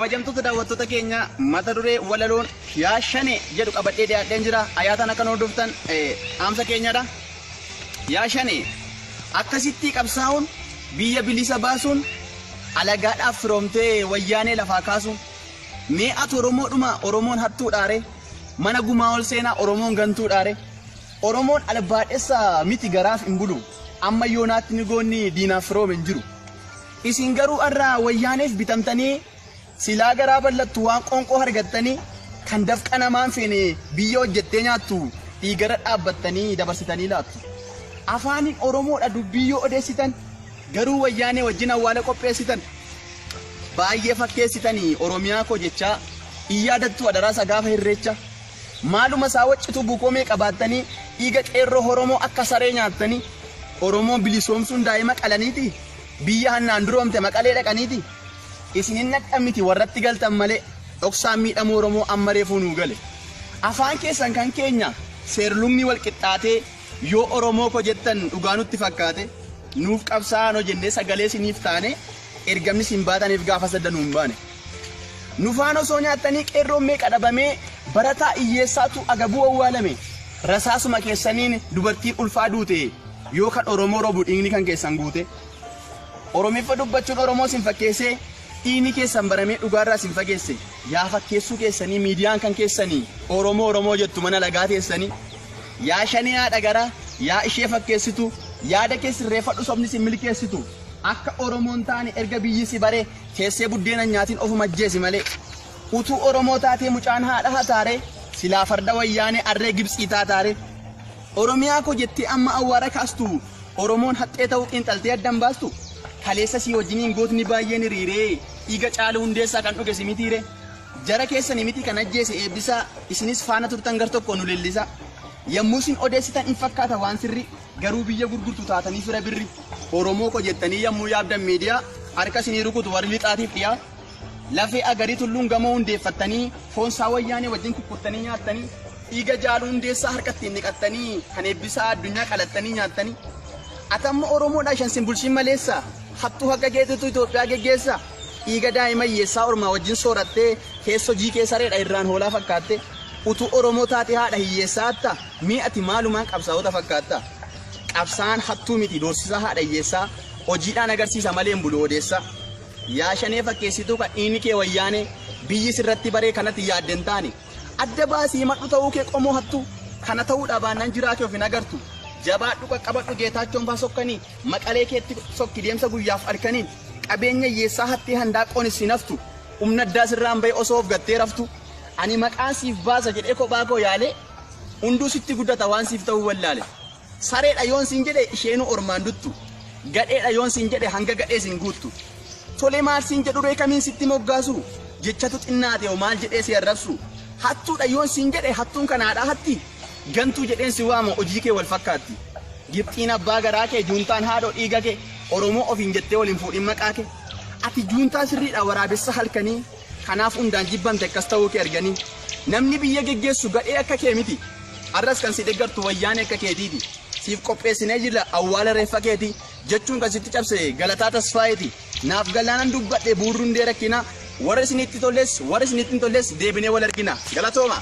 kabajamtoota daawwattoota keenya mata duree walaloon yaa shane jedhu qabadhee dhiyaadheen jira. Ayyaatan akka hordoftan dhaamsa keenyadha. Yaa shane akkasitti qabsaa'uun biyya bilisa baasuun alagaadhaaf firoomtee wayyaanee lafaa kaasuun mee ati Oromoodhuma Oromoon hattuudhaare mana gumaa ol seenaa Oromoon gantuudhaare Oromoon albaadhessa miti garaaf hin bulu amma yoonaatti ni goonni diinaaf firoome hin jiru. Isin garuu irraa wayyaaneef bitamtanii silaa garaa ballattu waan qoonqoo argattanii kan dafqa namaan feene biyya hojjettee nyaattu dhiigara dhaabbattanii dabarsitanii laattu. Afaaniin Oromoodha dubbiyyoo odeessitan garuu wayyaanee wajjin awwaala qopheessitan. Baay'ee fakkeessitanii Oromiyaa koo jechaa iyyadattu adaraasa gaafa hirreecha. Maaluma isaa waccitu bukoomee qabaattanii dhiiga qeerroo Oromoo akka saree nyaattanii Oromoon bilisoomsuun daa'ima qalaniiti. Biyya hannaan duroomte maqalee dhaqaniiti. Isinin naqamiti warratti galtan malee dhoksaan miidhamuu Oromoo amma reefuu nuu gale. Afaan keessan kan keenya seerlumni wal qixxaatee yoo Oromoo ko jettan dhugaa nutti fakkaate nuuf qabsaa'an hojjennee sagalee siniif taane ergamni sin baataniif gaafa saddanuu hin baane. Nufaan osoo nyaattanii qeerroon meeqa dhabamee barataa hiyyeessaatu agabuu awwaalame rasaasuma keessaniin dubartiin ulfaa duute yookaan Oromoo roobuu dhiigni kan keessan guute. Oromeeffa dubbachuun Oromoo sin fakkeessee dhiigni keessan baramee dhugaarraa sin fageesse. Yaa fakkeessuu keessanii miidiyaan kan keessanii Oromoo jettu mana lagaa teessanii. Yaa shanii haadha garaa yaa ishee fakkeessitu yaada keessi reeffadhu sobni sin milkeessitu. Akka Oromoon taane erga biyyi si bare keessee buddeena nyaatiin ofuma ajjeesi malee. Utuu Oromoo taatee mucaan haadha hataare silaa farda wayyaanee arree Gibxii taataare. Oromiyaa koo jettee amma awwaara kaastu Oromoon haxxee ta'uu qiinxaltee addan baastu. Kaleessa si wajjiniin gootni baay'een hiriiree dhiiga caalu hundeessaa kan dhuge si mitiire. Jara keessan miti kan ajjeese eebbisaa isinis faana turtan gar tokko nu leellisa. Yommuu sin odeessitan hin fakkaata waan sirri garuu biyya gurgurtu taatanii fira birri. Oromoo ko jettanii yommuu yaabdan miidiyaa harka sinii rukutu warri lixaatiif dhiyaa. Lafee agarii tulluun gamoo hundeeffattanii foonsaa wayyaanee wajjin kukkuttanii nyaattanii dhiiga jaaluu hundeessaa harkatti niqattanii kan eebbisaa addunyaa qalattanii nyaattanii. Atamma Oromoodhaa shan sin bulchiin maleessa hattuu haqa geetutu Itoophiyaa geggeessa. Dhiiga daa'ima hiyyeessaa ormaa wajjin soorattee keessoo jiikee sareedha irraan hoolaa fakkaatte. Utuu Oromoo taate haadha hiyyeessaa atta mi'ati maalumaan qabsaa'ota fakkaatta. Qabsaan hattuu miti doorsisaa haadha hiyyeessaa hojiidhaan agarsiisa malee hin bulu odeessa. Yaa shanee fakkeessituu kan dhiigni kee wayyaane biyyi sirratti baree kanatti yaadden taane. Adda baasii madhu ta'uu kee qomoo hattuu kana ta'uudha baannaan jiraa kee of hin agartu. Jabaadhu qaqqabadhu Geetaachoon baa sokkanii maqalee keetti sokki deemsa guyyaaf arkaniin qabeenya hiyyeessaa hattee handaaqoon isin haftu humna addaa sirraan bahee osoo of gattee raftu. Ani maqaan siif baasa jedhee kophaa koo yaale hunduu sitti guddata waan siif ta'uu wallaale. Sareedha yoon siin jedhe isheenuu ormaan duttu gadheedha yoon siin jedhe hanga gadhee siin guuttu. Tole maal siin jedhu reekamiin sitti moggaasu jechatu xinnaate oo maal jedhee si arrabsu. Hattuudha yoon siin jedhe hattuun kanaadhaa hatti gantuu jedheen si waama hojii kee wal fakkaatti. Gibxiin abbaa garaa kee juuntaan haadhoo dhiiga kee Oromoo ofiin jettee waliin fuudhin maqaa kee. Ati juuntaa sirriidha waraabessa halkanii kanaaf hundaan jibbamte akkas ta'uu kee arganii. Namni biyya geggeessu gadhee akka kee miti. Arras kan si deeggartu wayyaanee akka keetiiti. Siif qopheessinee jira awwaala reeffa keeti jechuun kan sitti cabse Galataa Tasfaayeeti. Naaf galaanan dubbadhe buurruun dee rakkina warra isinitti tolles warra isinitti hin tolles deebinee wal argina. Galatooma.